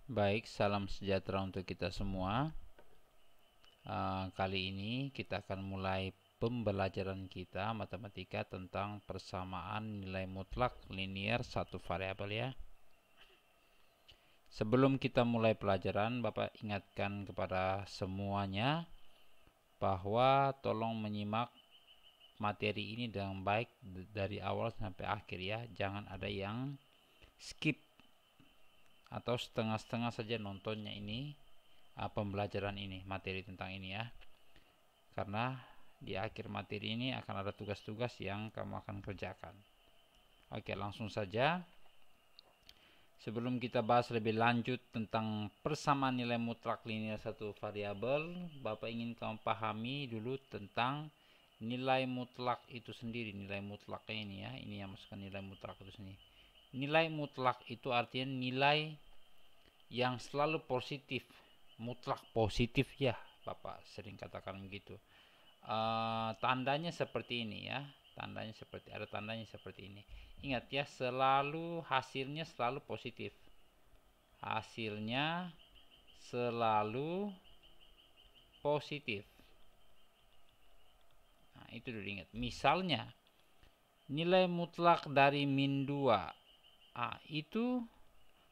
Baik, salam sejahtera untuk kita semua. Kali ini kita akan mulai pembelajaran kita matematika tentang persamaan nilai mutlak linear satu variabel ya. Sebelum kita mulai pelajaran, Bapak ingatkan kepada semuanya bahwa tolong menyimak materi ini dengan baik dari awal sampai akhir ya. Jangan ada yang skip atau setengah-setengah saja nontonnya ini, pembelajaran ini, materi tentang ini ya, karena di akhir materi ini akan ada tugas-tugas yang kamu akan kerjakan. Oke, langsung saja. Sebelum kita bahas lebih lanjut tentang persamaan nilai mutlak linear satu variabel, Bapak ingin kamu pahami dulu tentang nilai mutlak itu sendiri. Nilai mutlaknya ini ya, ini yang masukkan nilai mutlak itu sendiri. Nilai mutlak itu artinya nilai yang selalu positif, mutlak positif ya, Bapak sering katakan begitu. Tandanya seperti ini ya, ada tandanya seperti ini. Ingat ya, selalu hasilnya selalu positif, hasilnya selalu positif. Nah, itu dulu ingat. Misalnya nilai mutlak dari min 2, itu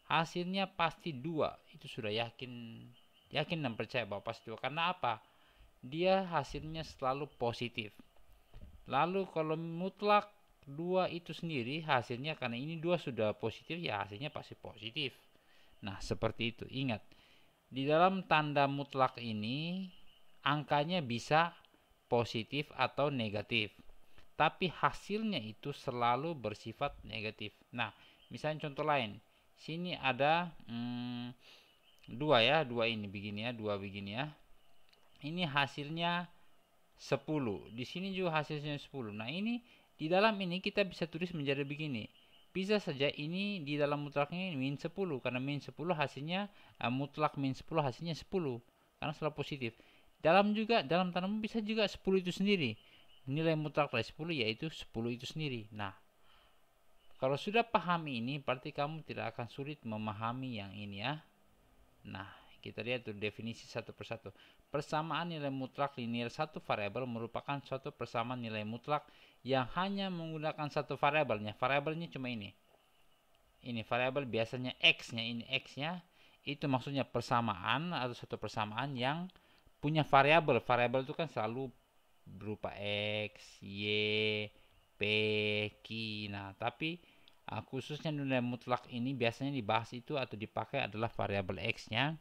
hasilnya pasti 2. Itu sudah yakin dan percaya bahwa pasti 2. Karena apa? Dia hasilnya selalu positif. Lalu kalau mutlak 2 itu sendiri hasilnya, karena ini 2 sudah positif ya, hasilnya pasti positif. Nah, seperti itu. Ingat, di dalam tanda mutlak ini angkanya bisa positif atau negatif, tapi hasilnya itu selalu bersifat negatif. Nah, misalnya contoh lain, sini ada 2 ya, 2 ini begini ya, 2 begini ya. Ini hasilnya 10. Di sini juga hasilnya 10. Nah, ini di dalam ini kita bisa tulis menjadi begini. Bisa saja ini di dalam mutlaknya min 10, karena min 10 hasilnya mutlak min 10 hasilnya 10 karena selalu positif. Dalam tanaman bisa juga 10 itu sendiri. Nilai mutlak dari 10 yaitu 10 itu sendiri. Nah, kalau sudah pahami ini berarti kamu tidak akan sulit memahami yang ini ya. Nah, kita lihat tuh definisi satu persatu. Persamaan nilai mutlak linear satu variabel merupakan suatu persamaan nilai mutlak yang hanya menggunakan satu variabelnya. Variabelnya cuma ini. Ini variabel biasanya x-nya, ini x-nya. Itu maksudnya persamaan atau suatu persamaan yang punya variabel. Variabel itu kan selalu berupa x, y, p, q. Nah, tapi khususnya nilai mutlak ini biasanya dibahas itu atau dipakai adalah variabel x-nya.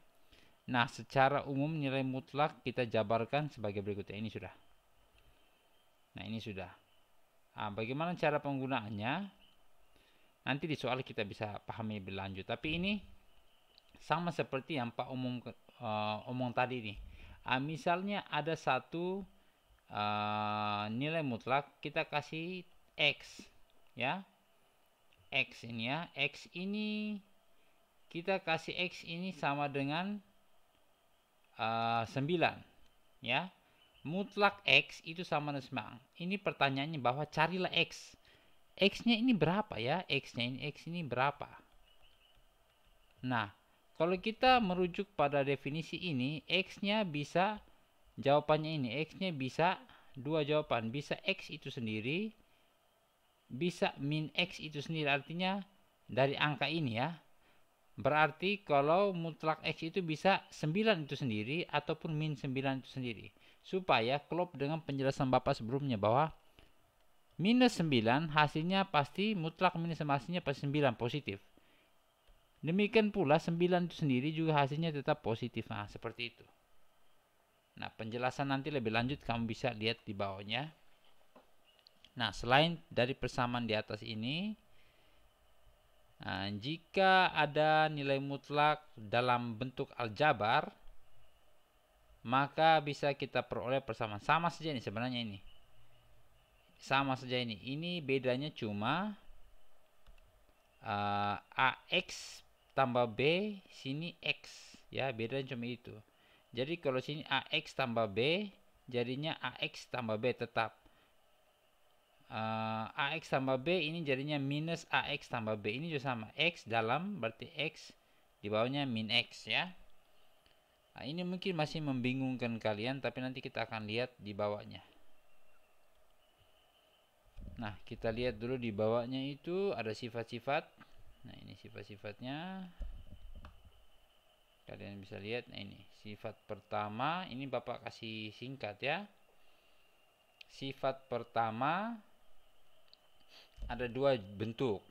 Nah, secara umum nilai mutlak kita jabarkan sebagai berikutnya. Ini sudah. Nah, ini sudah. Bagaimana cara penggunaannya? Nanti di soal kita bisa pahami lebih lanjut. Tapi ini sama seperti yang Pak omong tadi nih. Misalnya ada satu nilai mutlak, kita kasih x ya. X ini ya. X ini kita kasih x ini sama dengan 9 ya. Mutlak x itu sama dengan 9. Ini pertanyaannya bahwa carilah x. X-nya ini berapa ya? X ini berapa? Nah, kalau kita merujuk pada definisi ini, x-nya bisa, jawabannya ini, x-nya bisa dua jawaban. Bisa x itu sendiri, bisa min x itu sendiri. Artinya dari angka ini ya. Berarti kalau mutlak x itu bisa 9 itu sendiri ataupun min 9 itu sendiri. Supaya klop dengan penjelasan Bapak sebelumnya bahwa minus 9 hasilnya pasti mutlak minus hasilnya pasti 9 positif. Demikian pula 9 itu sendiri juga hasilnya tetap positif. Nah, seperti itu. Nah, penjelasan nanti lebih lanjut kamu bisa lihat di bawahnya. Nah, selain dari persamaan di atas ini, jika ada nilai mutlak dalam bentuk aljabar, maka bisa kita peroleh persamaan. Sama saja ini sebenarnya ini. Sama saja ini. Ini bedanya cuma AX tambah B, sini X. Ya, bedanya cuma itu. Jadi kalau sini AX tambah B, jadinya AX tambah B tetap. AX tambah B ini jadinya minus AX tambah B. Ini juga sama. X dalam berarti X di bawahnya min X ya. Nah, ini mungkin masih membingungkan kalian, tapi nanti kita akan lihat di bawahnya. Nah, kita lihat dulu di bawahnya itu ada sifat-sifat. Nah, ini sifat-sifatnya. Kalian bisa lihat. Nah, ini sifat pertama, ini Bapak kasih singkat ya. Sifat pertama ada dua bentuk.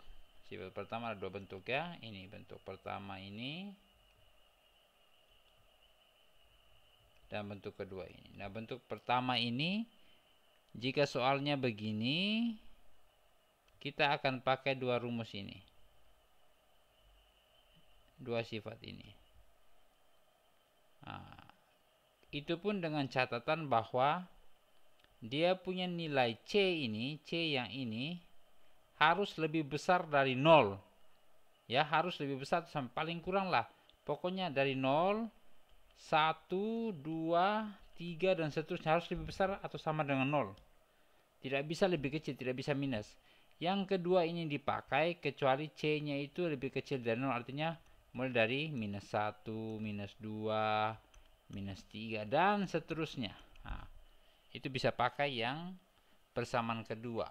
Sifat pertama ada dua bentuk ya. Ini bentuk pertama ini dan bentuk kedua ini. Nah, bentuk pertama ini jika soalnya begini, kita akan pakai dua rumus ini. Dua sifat ini. Nah, itu pun dengan catatan bahwa dia punya nilai C ini, C yang ini harus lebih besar dari 0. Ya, harus lebih besar sampai paling kurang lah. Pokoknya dari 0, 1, 2, 3 dan seterusnya harus lebih besar atau sama dengan 0. Tidak bisa lebih kecil, tidak bisa minus. Yang kedua ini dipakai kecuali C-nya itu lebih kecil dari 0, artinya mulai dari minus 1, minus 2, minus 3 dan seterusnya. Nah, itu bisa pakai yang persamaan kedua.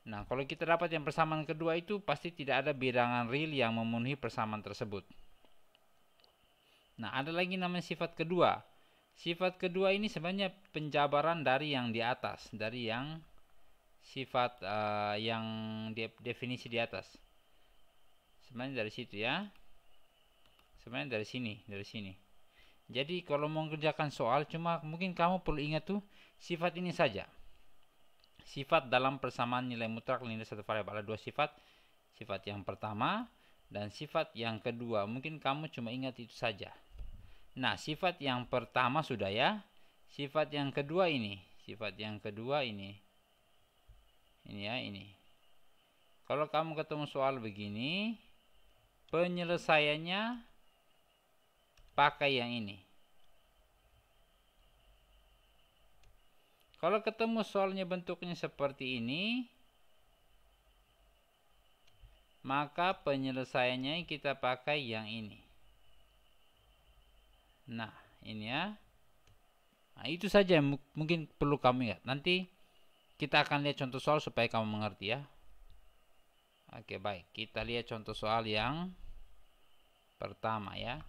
Nah, kalau kita dapat yang persamaan kedua itu pasti tidak ada bilangan real yang memenuhi persamaan tersebut. Nah, ada lagi namanya sifat kedua. Sifat kedua ini sebenarnya penjabaran dari yang di atas, dari yang sifat yang definisi di atas. Sebenarnya dari situ ya. Sebenarnya dari sini. Jadi kalau mau mengerjakan soal, cuma mungkin kamu perlu ingat tuh sifat ini saja. Sifat dalam persamaan nilai mutlak nilai satu variabel, ada dua sifat. Sifat yang pertama dan sifat yang kedua. Mungkin kamu cuma ingat itu saja. Nah, sifat yang pertama sudah ya. Sifat yang kedua ini. Sifat yang kedua ini. Ini ya, ini. Kalau kamu ketemu soal begini, penyelesaiannya pakai yang ini. Kalau ketemu soalnya bentuknya seperti ini, maka penyelesaiannya kita pakai yang ini. Nah, ini ya. Nah, itu saja yang mungkin perlu kamu ingat. Nanti kita akan lihat contoh soal supaya kamu mengerti ya. Oke, baik. Kita lihat contoh soal yang pertama ya.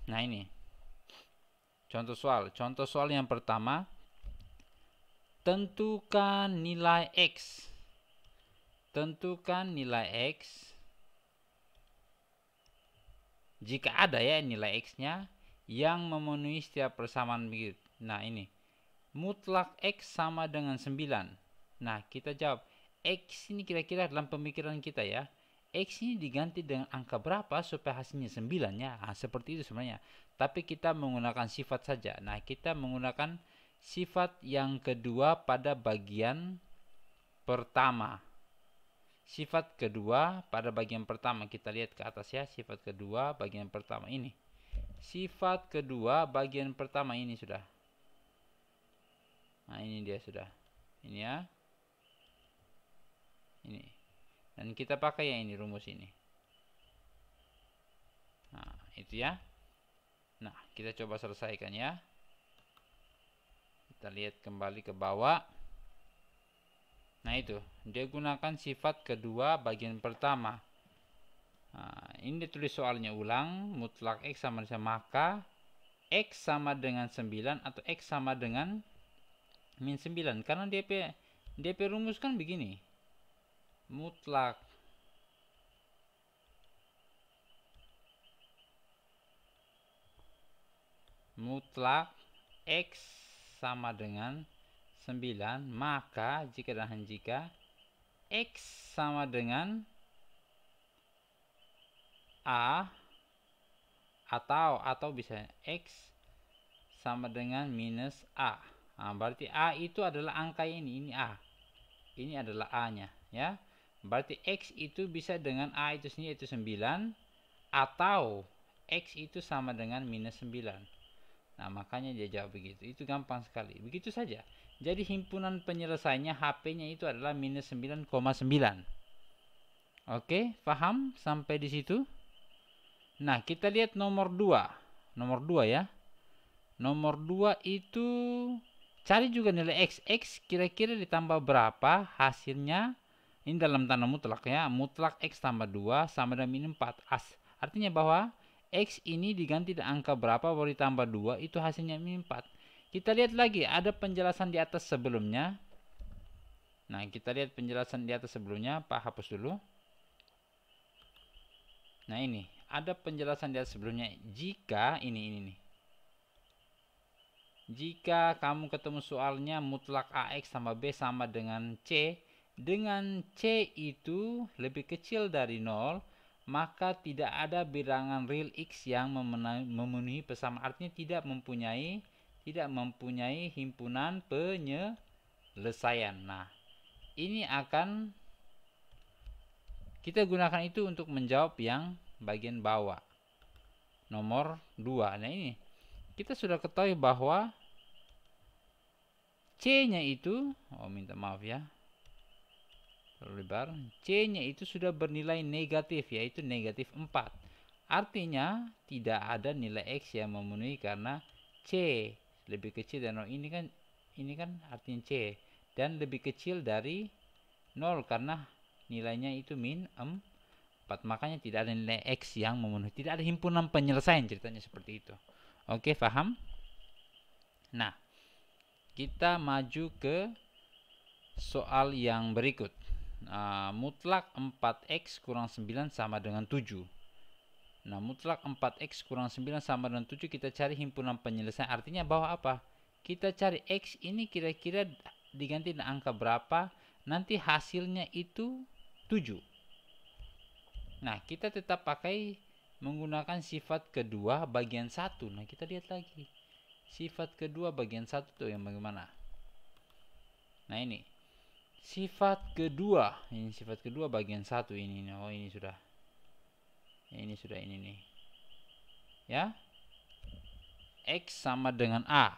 Nah, ini. Contoh soal. Contoh soal yang pertama. Tentukan nilai X. Tentukan nilai X. Jika ada ya nilai X-nya yang memenuhi setiap persamaan begitu. Nah, ini. Mutlak X sama dengan 9. Nah, kita jawab. X ini kira-kira dalam pemikiran kita ya. X ini diganti dengan angka berapa supaya hasilnya 9 ya. Nah, seperti itu sebenarnya. Tapi kita menggunakan sifat saja. Nah, kita menggunakan sifat yang kedua pada bagian pertama. Sifat kedua pada bagian pertama. Kita lihat ke atas ya. Sifat kedua bagian pertama ini. Sifat kedua bagian pertama ini sudah. Nah, ini dia sudah. Ini ya. Ini. Dan kita pakai yang ini, rumus ini. Nah, itu ya. Nah, kita coba selesaikan ya. Kita lihat kembali ke bawah. Nah, itu. Dia gunakan sifat kedua bagian pertama. Nah, ini ditulis soalnya ulang. Mutlak X sama dengan, maka X sama dengan 9 atau X sama dengan min 9. Karena DP rumus kan begini. Mutlak X sama dengan 9, maka jika dan jika X sama dengan A atau bisa X sama dengan minus A. Nah, berarti A itu adalah angka ini A. Ini adalah A-nya ya. Berarti X itu bisa dengan A itu sendiri, itu 9, atau X itu sama dengan minus 9. Nah, makanya dia jawab begitu. Itu gampang sekali. Begitu saja. Jadi himpunan penyelesaiannya HP-nya itu adalah minus 9,9. Oke, paham sampai di situ? Nah, kita lihat nomor 2. Nomor 2 ya. Nomor 2 itu cari juga nilai X. X kira-kira ditambah berapa hasilnya? Ini dalam tanda mutlak ya. Mutlak X tambah 2 sama dengan min 4. Artinya bahwa X ini diganti dengan angka berapa baru ditambah 2 itu hasilnya min 4. Kita lihat lagi ada penjelasan di atas sebelumnya. Nah, kita lihat penjelasan di atas sebelumnya. Pak hapus dulu. Nah, ini ada penjelasan di atas sebelumnya. Jika ini nih. Jika kamu ketemu soalnya mutlak AX sama B sama dengan C itu lebih kecil dari 0, maka tidak ada bilangan real X yang memenuhi persamaan. Artinya tidak mempunyai himpunan penyelesaian. Nah, ini akan kita gunakan itu untuk menjawab yang bagian bawah. Nomor 2. Nah, ini kita sudah ketahui bahwa C-nya itu, minta maaf ya, terlalu lebar. C-nya itu sudah bernilai negatif, yaitu negatif 4. Artinya tidak ada nilai X yang memenuhi karena C lebih kecil dari 0. Ini kan artinya C dan lebih kecil dari 0 karena nilainya itu min 4. Makanya tidak ada nilai X yang memenuhi. Tidak ada himpunan penyelesaian, ceritanya seperti itu. Oke, paham? Nah, kita maju ke soal yang berikut. Mutlak 4x kurang 9 sama dengan 7. Nah, mutlak 4x kurang 9 sama dengan 7 kita cari himpunan penyelesaian. Artinya bahwa apa? Kita cari x ini kira-kira diganti dengan angka berapa, nanti hasilnya itu 7. Nah, kita tetap pakai menggunakan sifat kedua bagian 1. Nah, kita lihat lagi. Sifat kedua bagian 1 tuh yang bagaimana? Nah, ini sifat kedua. Ini sifat kedua bagian 1 ini. Oh, ini sudah. Ini sudah ini nih. Ya. X sama dengan A.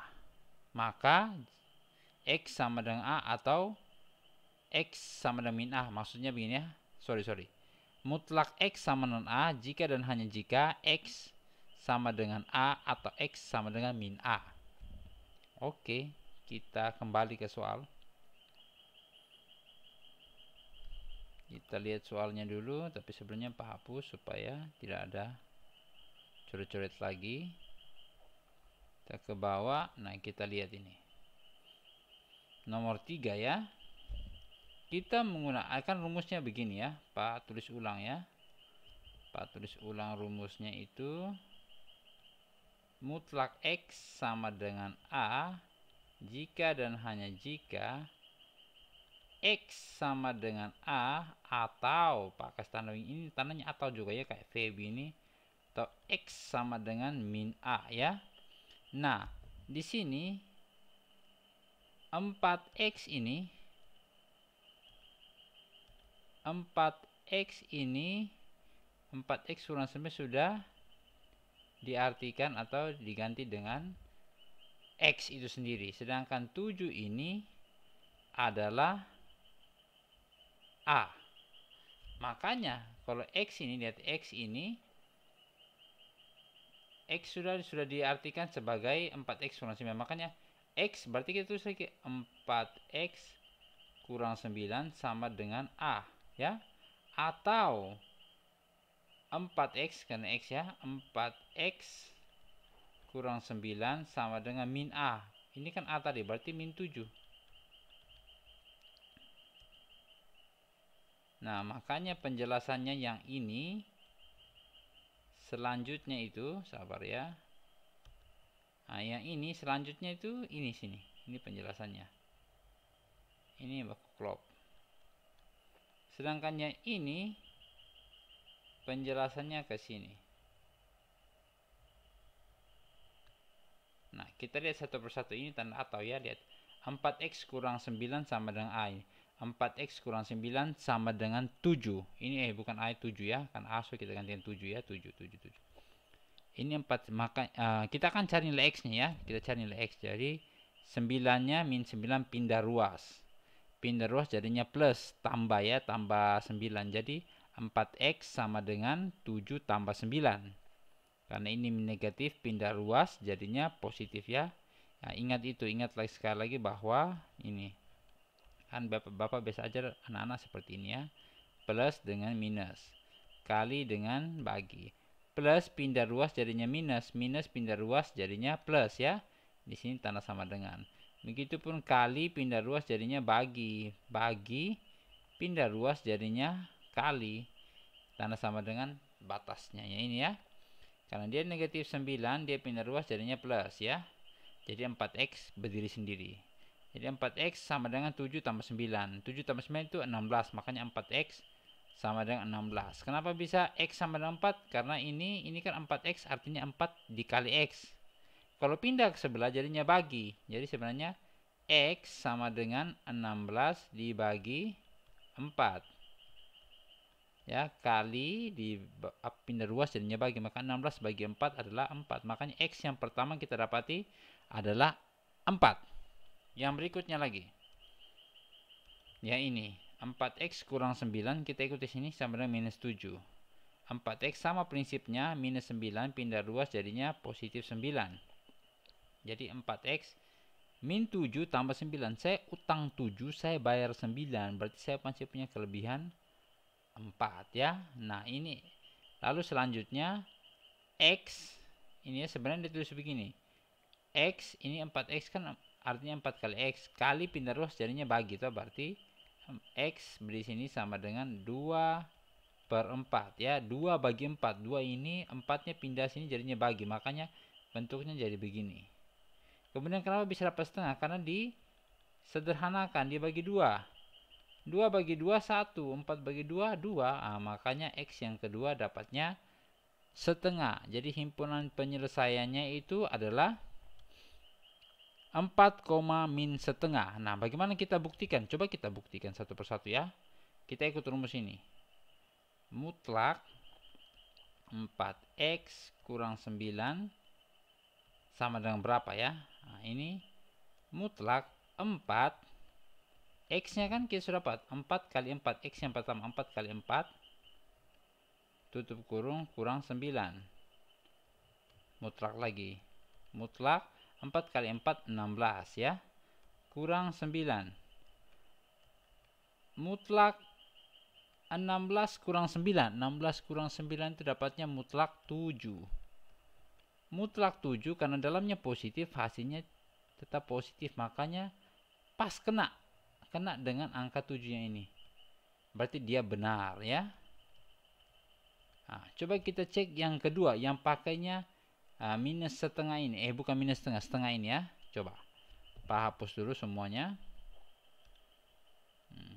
Maka X sama dengan A atau X sama dengan min A. Maksudnya begini ya. Sorry. Mutlak X sama dengan A jika dan hanya jika X sama dengan A atau X sama dengan min A. Oke, kita kembali ke soal. Kita lihat soalnya dulu, tapi sebelumnya Pak hapus supaya tidak ada coret-coret lagi. Kita ke bawah. Nah, kita lihat ini. Nomor 3 ya. Kita menggunakan rumusnya begini ya. Pak tulis ulang ya. Pak tulis ulang rumusnya itu mutlak X sama dengan A jika dan hanya jika X sama dengan A atau pakai tanda ini tandanya atau juga ya kayak V ini, atau X sama dengan min A ya. Nah, di sini 4x ini 4x kurang 9 sudah diartikan atau diganti dengan X itu sendiri. Sedangkan 7 ini adalah A. Makanya kalau X ini, lihat X ini, X sudah diartikan sebagai 4x kurang 9. Makanya X berarti kita tulis lagi 4x kurang 9 sama dengan A ya, atau 4x karena X ya, 4x kurang 9 sama dengan min A. Ini kan A tadi berarti min 7. Nah, makanya penjelasannya yang ini selanjutnya itu sabar ya. Nah, yang ini selanjutnya itu ini sini. Ini penjelasannya. Ini klop. Sedangkan yang ini penjelasannya ke sini. Nah, kita lihat satu persatu ini tanda atau ya, lihat. 4x kurang 9 sama dengan A. 4x kurang 9 sama dengan 7. Ini bukan A 7 ya, kan A so kita gantikan 7 ya, 7. Ini 4, maka kita akan cari nilai X nya ya. Kita cari nilai X. Jadi 9-nya min 9 pindah ruas. Pindah ruas jadinya plus, tambah ya, tambah 9. Jadi 4x sama dengan 7 tambah 9. Karena ini negatif, pindah ruas jadinya positif ya. Nah, ingat lagi sekali lagi bahwa ini kan bapak biasa ajar anak-anak seperti ini ya. Plus dengan minus, kali dengan bagi. Plus pindah ruas jadinya minus, minus pindah ruas jadinya plus ya. Di sini tanda sama dengan. Begitupun kali pindah ruas jadinya bagi, bagi pindah ruas jadinya kali. Tanda sama dengan batasnya ya ini ya. Karena dia negatif 9, dia pindah ruas jadinya plus ya. Jadi 4x berdiri sendiri. Jadi 4x sama dengan 7 tambah 9. 7 tambah 9 itu 16, makanya 4x sama dengan 16. Kenapa bisa x sama dengan 4? Karena ini kan 4x artinya 4 dikali x. Kalau pindah ke sebelah jadinya bagi. Jadi sebenarnya x sama dengan 16 dibagi 4. Ya, kali di pindah ruas jadinya bagi, maka 16 bagi 4 adalah 4. Makanya x yang pertama kita dapati adalah 4. Yang berikutnya lagi. Ya ini, 4x kurang 9 kita ikuti sini sama dengan minus 7. 4x sama prinsipnya, minus 9 pindah ruas jadinya positif 9. Jadi 4x min 7 tambah 9. Saya utang 7, saya bayar 9. Berarti saya masih punya kelebihan 4 ya. Nah ini lalu selanjutnya x ini ya, sebenarnya ditulis begini, x ini 4x kan artinya 4 kali x kali pindah ruas jadinya bagi, itu berarti x di sini sama dengan 2/4 ya. 2 bagi 4, 2 ini 4 nya pindah sini jadinya bagi, makanya bentuknya jadi begini. Kemudian kenapa bisa dapat setengah? Karena disederhanakan, dibagi 2. 2 bagi 2 1, 4 bagi 2 2. Makanya x yang kedua dapatnya setengah. Jadi himpunan penyelesaiannya itu adalah 4, min setengah. Nah, bagaimana kita buktikan? Coba kita buktikan satu persatu ya. Kita ikut rumus ini. Mutlak 4x kurang 9 sama dengan berapa ya? Nah, ini mutlak 4. X-nya kan kita sudah dapat 4 kali 4. X yang pertama 4 kali 4 tutup kurung kurang 9. Mutlak lagi. Mutlak 4 kali 4 16 ya. Kurang 9. Mutlak 16 kurang 9. 16 kurang 9 itu dapatnya mutlak 7. Mutlak 7 karena dalamnya positif, hasilnya tetap positif, makanya pas kena dengan angka 7-nya ini. Berarti dia benar ya. Nah, coba kita cek yang kedua yang pakainya minus setengah ini. Bukan minus setengah, setengah ini ya. Coba Pak hapus dulu semuanya.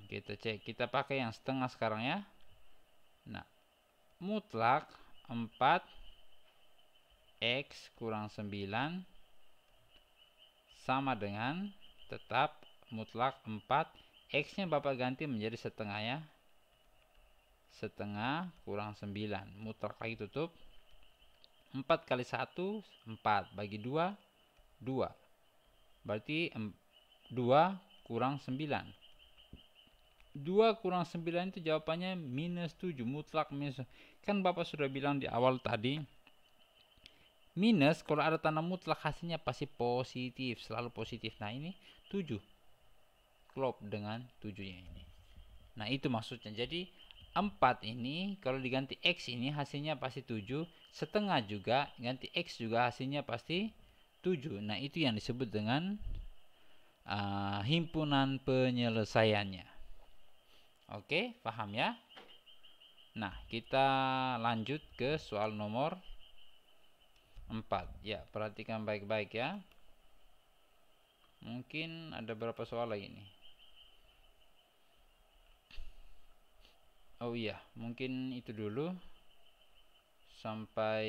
Kita cek, kita pakai yang setengah sekarang ya. Nah, mutlak 4x kurang 9 sama dengan tetap mutlak 4. X nya Bapak ganti menjadi setengah ya. Setengah kurang 9. Mutlak lagi tutup. 4 kali 1 4 bagi 2 2. Berarti 2 kurang 9. 2 kurang 9 itu jawabannya minus 7. Mutlak minus. Kan Bapak sudah bilang di awal tadi, minus kalau ada tanda mutlak hasilnya pasti positif, selalu positif. Nah ini 7 klop dengan 7-nya ini. Nah itu maksudnya. Jadi 4 ini kalau diganti X ini hasilnya pasti 7. Setengah juga ganti X juga hasilnya pasti 7. Nah itu yang disebut dengan himpunan penyelesaiannya. Oke, paham ya? Nah kita lanjut ke soal nomor 4. Ya, perhatikan baik-baik ya. Mungkin ada berapa soal lagi nih. Oh iya, mungkin itu dulu sampai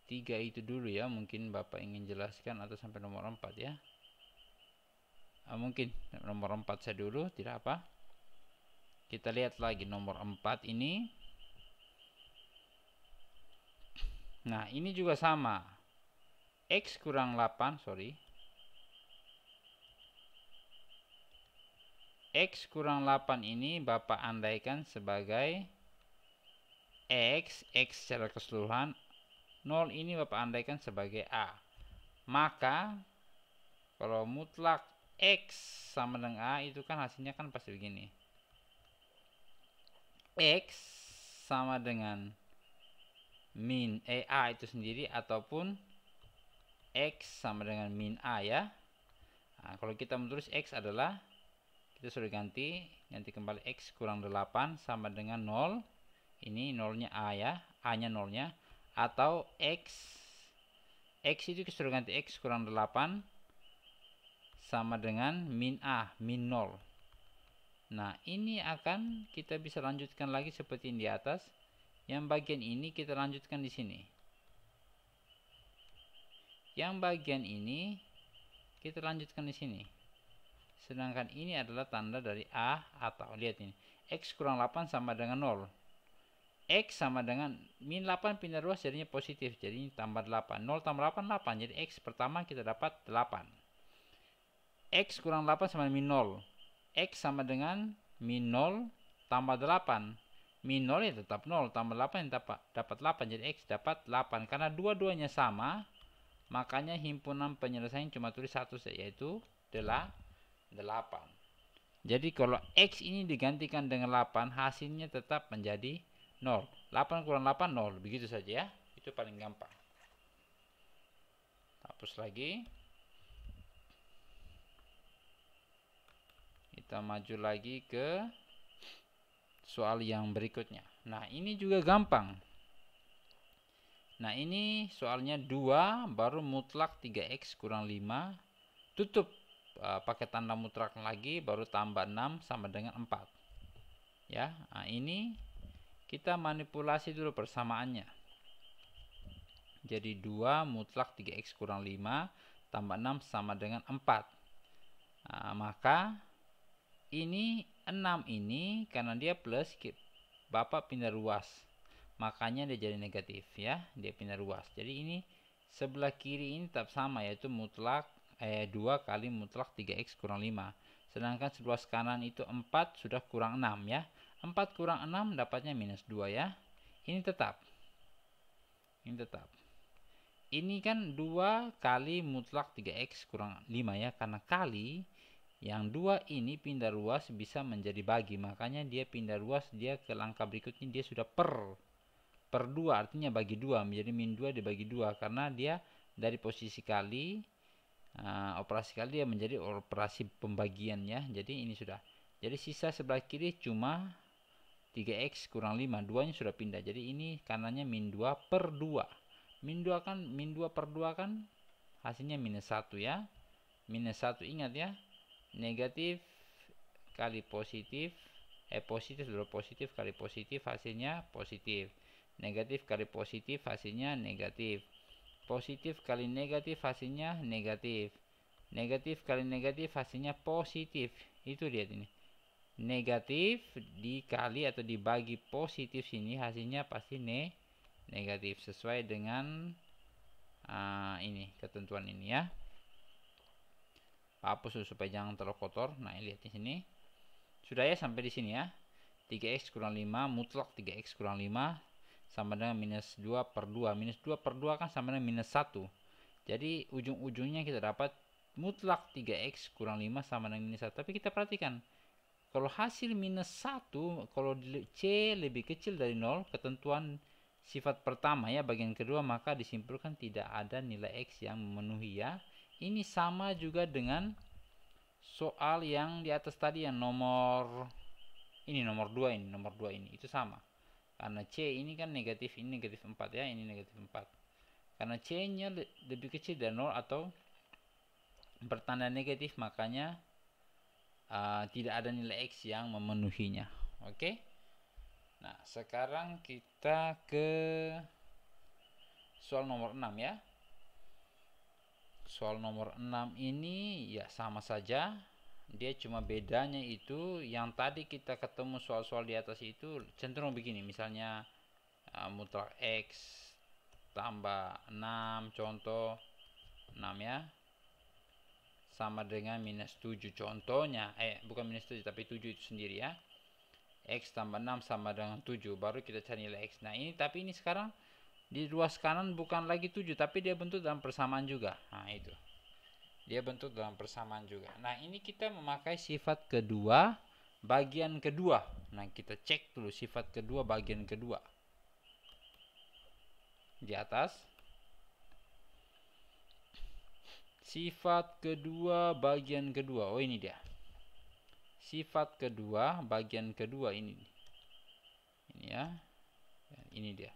3 itu dulu ya. Mungkin Bapak ingin jelaskan atau sampai nomor 4 ya. Mungkin nomor 4 saya dulu, tidak apa. Kita lihat lagi nomor 4 ini. Nah, ini juga sama. X kurang 8, sorry. X kurang 8 ini Bapak andaikan sebagai X secara keseluruhan. 0 ini Bapak andaikan sebagai A. Maka kalau mutlak X sama dengan A itu kan hasilnya kan pasti begini. X sama dengan min A itu sendiri ataupun X sama dengan min A ya. Nah, kalau kita menulis X adalah, kita sudah ganti kembali X kurang 8 sama dengan 0. Ini nolnya A ya, A nya nolnya. Atau X itu sudah ganti X kurang 8 sama dengan min A, min 0. Nah, ini akan kita bisa lanjutkan lagi seperti yang di atas. Yang bagian ini kita lanjutkan di sini. Yang bagian ini kita lanjutkan di sini. Sedangkan ini adalah tanda dari A atau lihat ini. X kurang 8 sama dengan 0. X sama dengan min 8 pindah ruas jadinya positif. Jadi ini tambah 8. 0 tambah 8, 8. Jadi X pertama kita dapat 8. X kurang 8 sama min 0. X sama dengan min 0 tambah 8. Min 0 ya tetap 0. Tambah 8 yang dapat 8. Jadi X dapat 8. Karena dua-duanya sama, makanya himpunan penyelesaian cuma tulis satu, yaitu 8. Jadi kalau X ini digantikan dengan 8, hasilnya tetap menjadi 0. 8 kurang 8, 0. Begitu saja ya. Itu paling gampang. Hapus lagi. Kita maju lagi ke soal yang berikutnya. Nah, ini juga gampang. Nah, ini soalnya 2 baru mutlak 3X kurang 5. Tutup pakai tanda mutlak lagi, baru tambah 6 sama dengan 4. Ya, nah ini kita manipulasi dulu persamaannya. Jadi 2 mutlak 3X kurang 5 tambah 6 sama dengan 4. Nah, maka ini 6 ini karena dia plus, Bapak pindah ruas. Makanya dia jadi negatif ya, dia pindah ruas. Jadi ini sebelah kiri ini tetap sama, yaitu mutlak 2 kali mutlak 3X kurang 5. Sedangkan sebelah kanan itu 4 sudah kurang 6 ya. 4 kurang 6 dapatnya minus 2 ya. Ini tetap. Ini kan 2 kali mutlak 3X kurang 5 ya. Karena kali yang 2 ini pindah ruas bisa menjadi bagi. Makanya dia pindah ruas, dia ke langkah berikutnya dia sudah per 2, artinya bagi 2, menjadi min 2 dibagi 2. Karena dia dari posisi kali, operasi kali dia menjadi operasi pembagian ya. Jadi ini sudah. Jadi sisa sebelah kiri cuma 3X kurang 5, 2 nya sudah pindah. Jadi ini kanannya min 2 per 2. Min 2 per 2 kan hasilnya minus 1 ya. Minus 1 ingat ya. Negatif kali positif, positif kali positif hasilnya positif. Negatif kali positif hasilnya negatif. Positif kali negatif hasilnya negatif. Negatif kali negatif hasilnya positif. Itu lihat ini. Negatif dikali atau dibagi positif sini hasilnya pasti negatif sesuai dengan ini ketentuan ini ya. Hapus supaya jangan terlalu kotor. Nah, lihat di sini. Sudah ya sampai di sini ya. 3X kurang 5 mutlak 3X kurang 5 sama dengan minus 2 per 2. Minus 2 per 2 kan sama dengan minus 1. Jadi ujung-ujungnya kita dapat mutlak 3X kurang 5 sama dengan minus 1. Tapi kita perhatikan, kalau hasil minus 1, kalau C lebih kecil dari 0, ketentuan sifat pertama ya, bagian kedua, maka disimpulkan tidak ada nilai X yang memenuhi ya. Ini sama juga dengan soal yang di atas tadi yang nomor 2 ini, itu sama. Karena C ini kan negatif, ini negatif 4 ya, ini negatif 4. Karena C nya lebih kecil dari 0 atau bertanda negatif, makanya tidak ada nilai X yang memenuhinya. Oke. Nah, sekarang kita ke soal nomor 6 ya. Soal nomor 6 ini ya sama saja. Dia cuma bedanya itu yang tadi kita ketemu soal-soal di atas itu cenderung begini. Misalnya mutlak X tambah 6, contoh 6 ya, sama dengan minus 7 contohnya. Bukan minus 7 tapi 7 itu sendiri ya. X tambah 6 sama dengan 7. Baru kita cari nilai X. Nah ini, tapi ini sekarang di ruas kanan bukan lagi 7, tapi dia bentuk dalam persamaan juga. Nah itu, dia bentuk dalam persamaan juga. Nah ini kita memakai sifat kedua bagian kedua. Nah kita cek dulu sifat kedua bagian kedua di atas. Sifat kedua bagian kedua. Oh ini dia. Sifat kedua bagian kedua ini. Ini ya. Ini dia.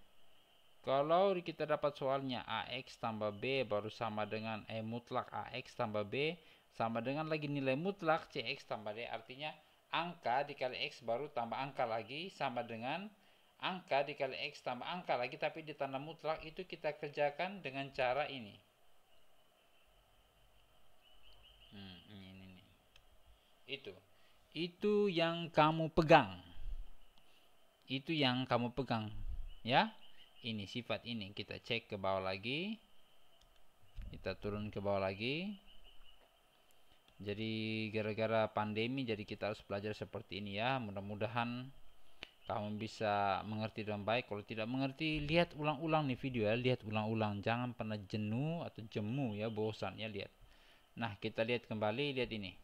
Kalau kita dapat soalnya AX tambah B baru sama dengan mutlak AX tambah B sama dengan lagi nilai mutlak CX tambah D. Artinya angka dikali X baru tambah angka lagi sama dengan angka dikali X tambah angka lagi tapi ditanda mutlak. Itu kita kerjakan dengan cara ini. Ini. Itu yang kamu pegang. Itu yang kamu pegang ya. Ini sifat ini kita cek ke bawah lagi, kita turun ke bawah lagi. Jadi gara-gara pandemi jadi kita harus belajar seperti ini ya. Mudah-mudahan kamu bisa mengerti dengan baik. Kalau tidak mengerti, lihat ulang-ulang nih video ya, lihat ulang-ulang, jangan pernah jenuh atau jemu ya, bosan ya, lihat. Nah kita lihat kembali, lihat ini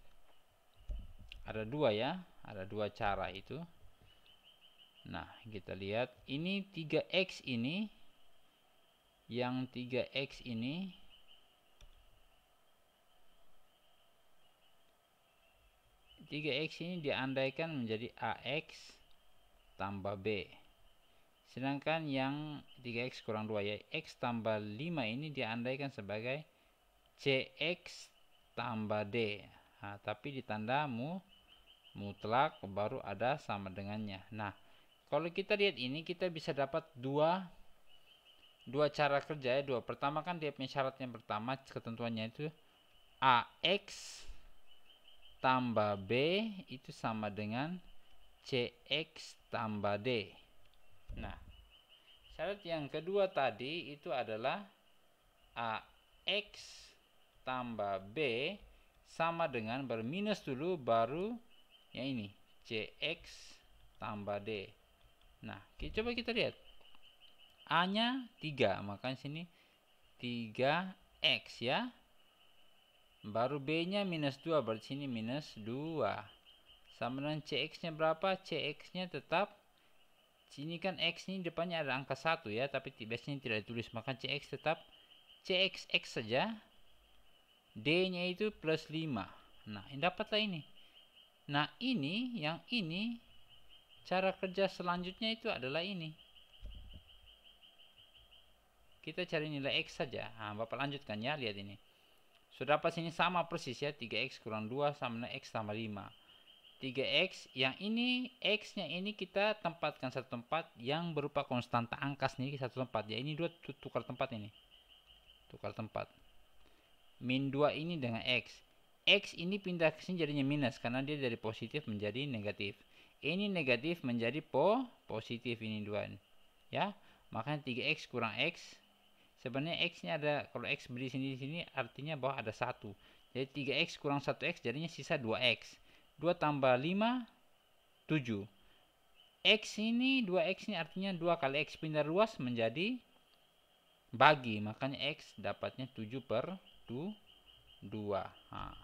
ada dua ya, ada dua cara itu. Nah kita lihat ini 3x ini, yang 3x ini diandaikan menjadi AX tambah B, sedangkan yang 3x kurang 2 ya, X tambah 5 ini diandaikan sebagai CX tambah D. Nah, tapi ditanda mutlak baru ada sama dengannya. Nah kalau kita lihat ini, kita bisa dapat dua cara kerja ya. Pertama kan dia punya syarat yang pertama, ketentuannya itu AX tambah B itu sama dengan CX tambah D. Nah syarat yang kedua tadi itu adalah AX tambah B sama dengan berminus dulu baru yang ini CX tambah D. Nah coba kita lihat A nya 3, makanya sini 3x ya, baru B nya minus 2, berarti sini minus 2 sama dengan CX nya berapa, CX nya tetap sini kan X ini depannya ada angka 1 ya, tapi biasanya tidak ditulis, maka CX tetap CXX saja, D nya itu plus 5. Nah ini dapatlah ini. Nah ini, yang ini cara kerja selanjutnya itu adalah ini, kita cari nilai X saja. Nah Bapak lanjutkan ya, lihat ini sudah dapat sini sama persis ya, 3x kurang 2 sama dengan X tambah 5. 3x yang ini, X nya ini kita tempatkan satu tempat yang berupa konstanta angka sendiri satu tempat ya, ini 2 tukar tempat, ini tukar tempat. Min 2 ini dengan X, X ini pindah ke sini jadinya minus karena dia dari positif menjadi negatif, ini negatif menjadi positif, ini 2 ya, makanya 3x kurang X. Sebenarnya X nya ada, kalau X beri sini di sini artinya bahwa ada 1. Jadi 3x kurang 1x jadinya sisa 2x. 2 tambah 5 7. X ini 2x ini artinya 2 kali X pindah ruas menjadi bagi, makanya X dapatnya 7/2. Nah,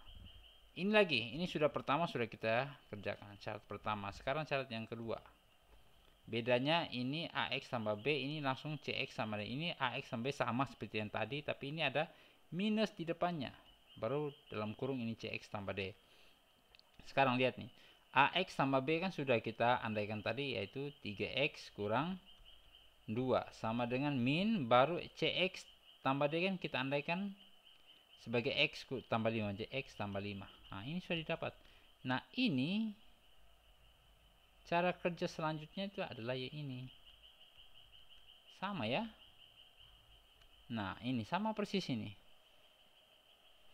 ini lagi, ini sudah pertama sudah kita kerjakan syarat pertama. Sekarang syarat yang kedua. Bedanya ini AX tambah B, ini langsung CX sama D. Ini AX tambah B sama seperti yang tadi, tapi ini ada minus di depannya. Baru dalam kurung ini CX tambah D. Sekarang lihat nih, AX tambah B kan sudah kita andaikan tadi, yaitu 3X kurang 2 sama dengan min, baru CX tambah D kan kita andaikan sebagai X tambah 5, CX tambah 5. Nah ini sudah didapat. Nah ini cara kerja selanjutnya itu adalah ya ini. Sama ya. Nah ini sama persis ini.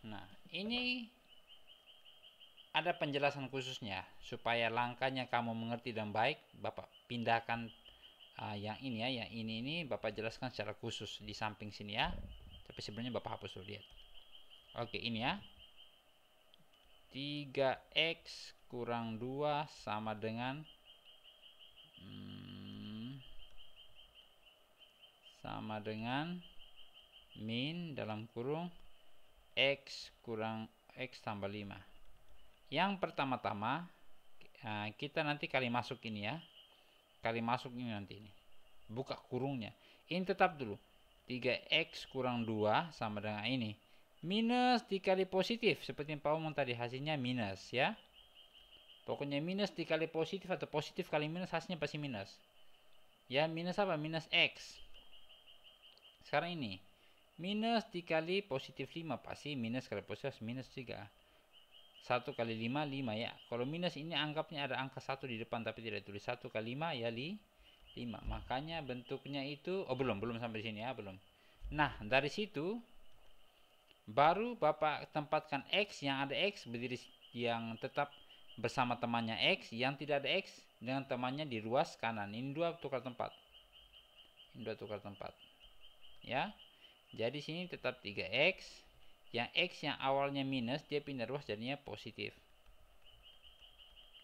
Nah ini ada penjelasan khususnya. Supaya langkahnya kamu mengerti dan baik, Bapak pindahkan yang ini ya. Yang ini Bapak jelaskan secara khusus di samping sini ya. Tapi sebenarnya Bapak hapus dulu, lihat. Oke ini ya. 3x kurang 2 sama dengan min dalam kurung x kurang x tambah 5. Yang pertama-tama kita nanti kali masuk ini ya. Kali masuk ini nanti ini. Buka kurungnya. Ini tetap dulu. 3x kurang 2 sama dengan ini. Minus dikali positif. Seperti yang Pak omong tadi, hasilnya minus ya. Pokoknya minus dikali positif atau positif kali minus, hasilnya pasti minus. Ya, minus apa? Minus x. Sekarang ini. Minus dikali positif 5. Pasti minus kali positif minus juga. 1 kali 5, 5 ya. Kalau minus ini anggapnya ada angka 1 di depan tapi tidak tulis. 1 kali 5 ya 5. Makanya bentuknya itu belum sampai di sini ya, belum. Nah, dari situ baru Bapak tempatkan x, yang ada x berdiri yang tetap bersama temannya x, yang tidak ada x dengan temannya di ruas kanan. Ini dua tukar tempat. Ya. Jadi sini tetap 3x. Yang x yang awalnya minus dia pindah ruas jadinya positif.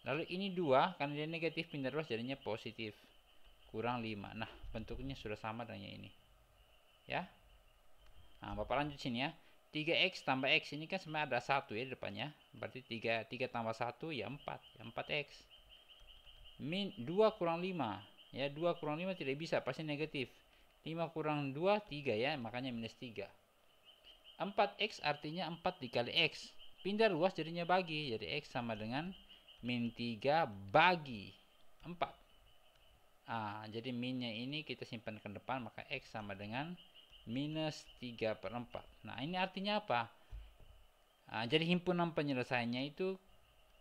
Lalu ini 2 karena dia negatif pindah ruas jadinya positif. Kurang 5. Nah, bentuknya sudah sama dengan ini. Ya. Nah, Bapak lanjut sini ya. 3x tambah x ini kan sebenarnya ada 1 ya di depannya. Berarti 3 tambah 1 ya 4. Ya 4x. Min 2 kurang 5. Ya, 2 kurang 5 tidak bisa, pasti negatif. 5 kurang 2 3 ya, makanya minus 3. 4x artinya 4 dikali x. Pindah ruas jadinya bagi. Jadi x sama dengan min 3 bagi 4. Jadi minnya ini kita simpan ke depan, maka x sama dengan minus 3/4. Nah, ini artinya apa? Jadi himpunan penyelesaiannya itu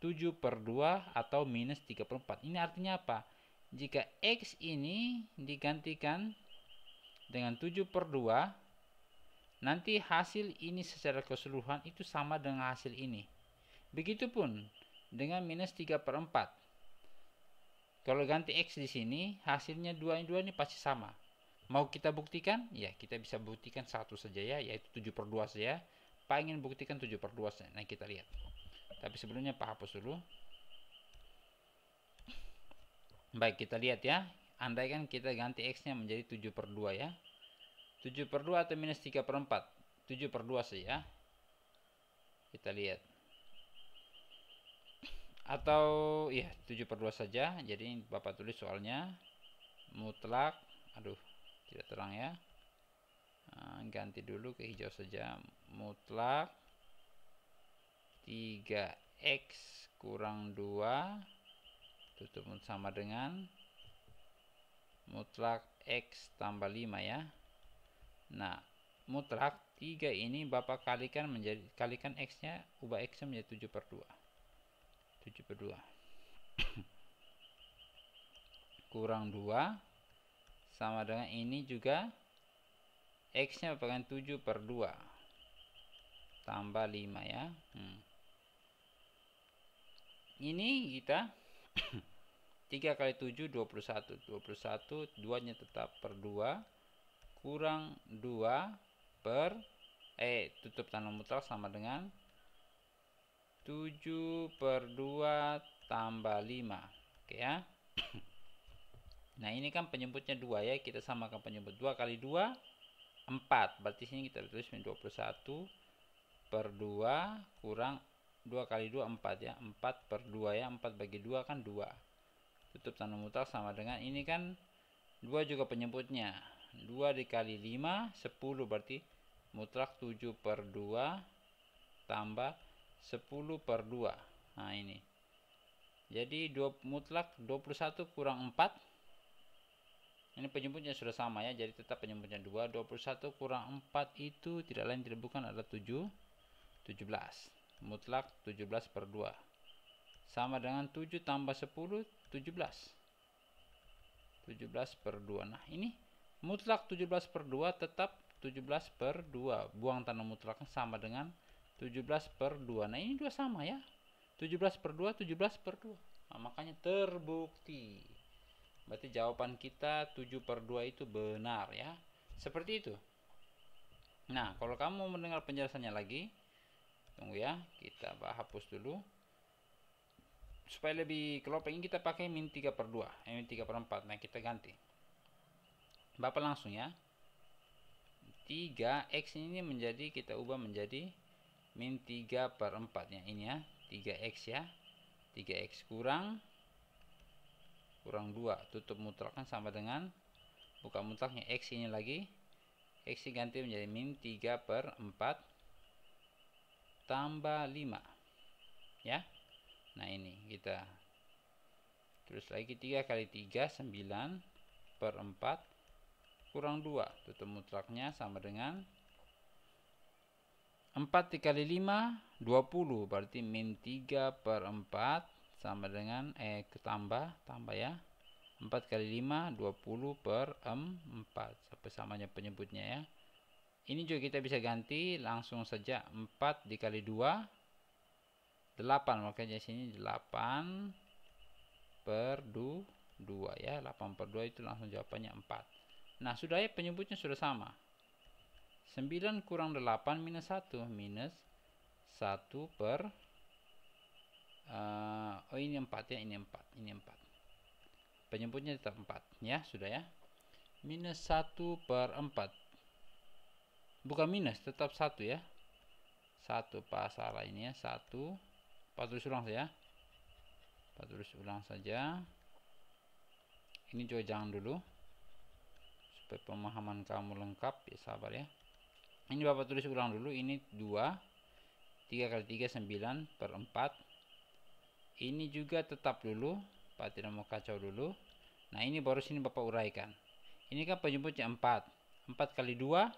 7/2 atau minus 3/4. Ini artinya apa? Jika x ini digantikan dengan 7/2, nanti hasil ini secara keseluruhan itu sama dengan hasil ini. Begitupun dengan minus 3/4. Kalau ganti x di sini, hasilnya 2 ini pasti sama. Mau kita buktikan? Ya, kita bisa buktikan satu saja ya, yaitu 7/2 saja. Pak ingin buktikan 7/2 saja. Nah, kita lihat. Tapi sebelumnya Pak hapus dulu. Baik, kita lihat ya. Andaikan kita ganti x-nya menjadi 7/2 ya. 7/2 atau minus 3/4. 7/2 saja. Kita lihat. Atau ya 7/2 saja. Jadi Bapak tulis soalnya mutlak, tidak terang ya. Ganti dulu ke hijau saja. Mutlak 3x kurang 2 tutup sama dengan mutlak x tambah 5 ya. Nah, mutlak 3 ini Bapak kalikan x-nya, ubah x-nya menjadi 7/2. 7/2 kurang 2 sama dengan ini juga x-nya merupakan 7/2 tambah 5 ya. Ini kita 3 kali 7 21. 21 2-nya tetap per 2 kurang 2 per tutup tanda mutlak sama dengan 7/2 tambah 5. Oke ya. Nah, ini kan penyebutnya 2 ya, kita samakan penyebut. 2 kali 2 4. Berarti sini kita tulis 21/2 kurang 2 kali 2 4 ya. 4/2 ya. 4 bagi 2 kan 2. Tutup tanda mutlak sama dengan ini kan 2 juga penyebutnya. 2 dikali 5 10, berarti mutlak 7/2 tambah 10/2. Nah, ini. Jadi mutlak 21 kurang 4. Ini penyebutnya sudah sama ya, jadi tetap penyebutnya 2. 21 kurang 4 itu tidak lain tidak bukan adalah 17. Mutlak 17/2. Sama dengan 7 tambah 10 17. 17/2. Nah, ini mutlak 17/2 tetap 17/2. Buang tanda mutlaknya sama dengan 17/2. Nah, ini dua sama ya. 17/2 17/2. Nah, makanya terbukti. Berarti jawaban kita 7/2 itu benar ya. Seperti itu. Nah, kalau kamu mendengar penjelasannya lagi, Tunggu ya, kita hapus dulu. Supaya lebih kelompok ini kita pakai min 3/2, min 3/4. Nah, kita ganti. Bapak langsung ya. 3x ini menjadi, kita ubah menjadi min 3/4 ya, ini ya, 3x ya. 3x kurang 2, tutup mutlaknya sama dengan buka mutlaknya x ini lagi. X ganti menjadi min 3/4 tambah 5 ya. Nah, ini kita terus lagi 3 kali 3 9/4 kurang 2, tutup mutlaknya sama dengan 4 dikali 5 20, berarti min 3/4 sama dengan tambah ya, 4 kali 5 20/4 sampai samanya penyebutnya ya. Ini juga kita bisa ganti langsung saja, 4 dikali 2 8, makanya sini 8/2 ya, 8/2 itu langsung jawabannya 4. Nah, sudah ya, penyebutnya sudah sama. 9 kurang 8 minus 1. Minus 1 per ini 4 ya, ini 4. Ini 4. Penyebutnya tetap 4 ya, sudah ya. Minus 1/4. Bukan minus, tetap 1 ya. 1 salah ini ya, 1. Tulis ulang saja. Tulis ulang saja. Ini juga jangan dulu. Supaya pemahaman kamu lengkap ya, sabar ya. Ini Bapak tulis ulang dulu. Ini 2, 3 kali 3 9/4. Ini juga tetap dulu, Pak tidak mau kacau dulu. Nah, ini baru sini Bapak uraikan. Ini kan penyebutnya 4. 4 kali 2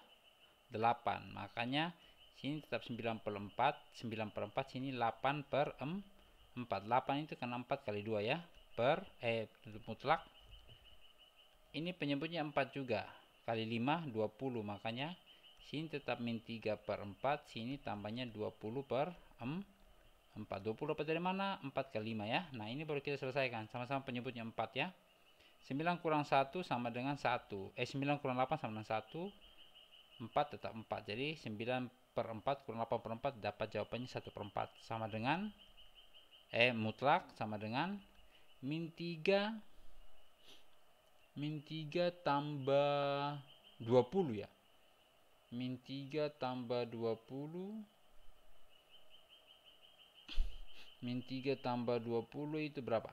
8, makanya sini tetap 9/4. 9/4 sini 8/4. 8 itu kan 4 kali 2 ya, tutup mutlak. Ini penyebutnya 4 juga, kali 5 20, makanya sini tetap min 3/4, sini tambahnya 20/4. 20 dapat dari mana? 4 kali 5 ya. Nah, ini baru kita selesaikan. Sama-sama penyebutnya 4 ya. 9 kurang 1 sama dengan 1. 9 kurang 8 sama dengan 1. 4 tetap 4. Jadi 9/4 kurang 8/4 dapat jawabannya 1/4. Sama dengan mutlak sama dengan min 3 tambah 20 ya. Min 3 tambah 20. Min 3 tambah 20 itu berapa?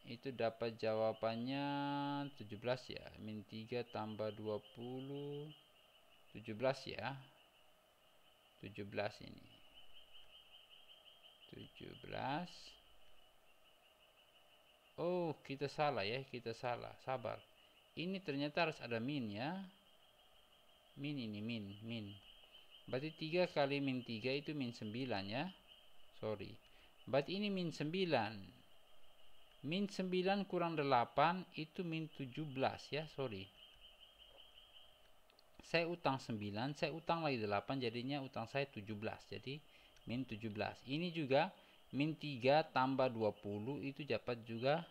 Itu dapat jawabannya 17 ya. Min 3 tambah 20 17 ya. 17 ini. 17. Oh, kita salah ya, kita salah. Sabar. Ini ternyata harus ada min ya. Min ini, min. Berarti 3 kali min 3 itu min 9 ya. Sorry. Berarti ini min 9. Min 9 kurang 8 itu min 17 ya, sorry. Saya utang 9, saya utang lagi 8, jadinya utang saya 17. Jadi min 17. Ini juga min 3 tambah 20 itu dapat juga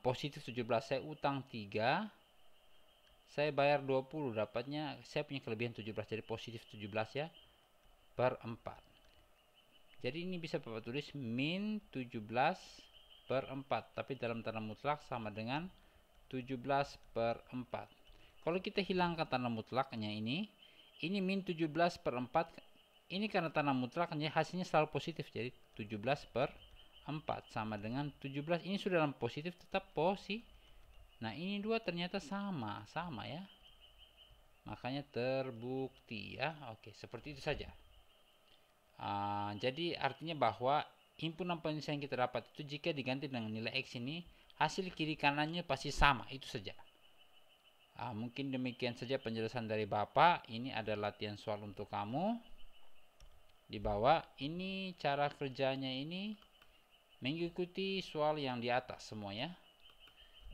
positif 17. Saya utang 3, saya bayar 20, dapatnya saya punya kelebihan 17, jadi positif 17 ya, per 4. Jadi ini bisa Bapak tulis min 17/4, tapi dalam tanda mutlak sama dengan 17/4. Kalau kita hilangkan tanda mutlaknya ini min 17/4. Ini karena tanda mutlaknya hasilnya selalu positif, jadi 17/4 sama dengan 17. Ini sudah dalam positif, tetap positif. Nah, ini dua ternyata sama ya. Makanya terbukti ya. Oke, seperti itu saja. Jadi artinya bahwa himpunan penyelesaian yang kita dapat itu jika diganti dengan nilai X ini, hasil kiri kanannya pasti sama, itu saja. Mungkin demikian saja penjelasan dari Bapak. Ini ada latihan soal untuk kamu. Di bawah ini cara kerjanya ini mengikuti soal yang di atas semua ya.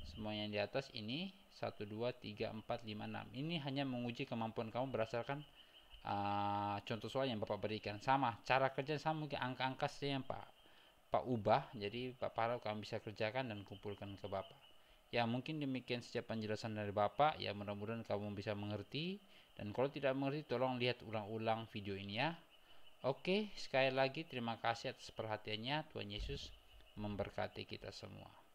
Semua yang di atas ini 1, 2, 3, 4, 5, 6. Ini hanya menguji kemampuan kamu berdasarkan contoh soal yang Bapak berikan. Sama, cara kerja sama, mungkin angka-angka saja yang Pak ubah. Jadi Bapak harap kamu bisa kerjakan dan kumpulkan ke Bapak. Ya, mungkin demikian saja penjelasan dari Bapak. Ya, mudah-mudahan kamu bisa mengerti Dan kalau tidak mengerti, tolong lihat ulang-ulang video ini ya. Oke, sekali lagi terima kasih atas perhatiannya. Tuhan Yesus memberkati kita semua.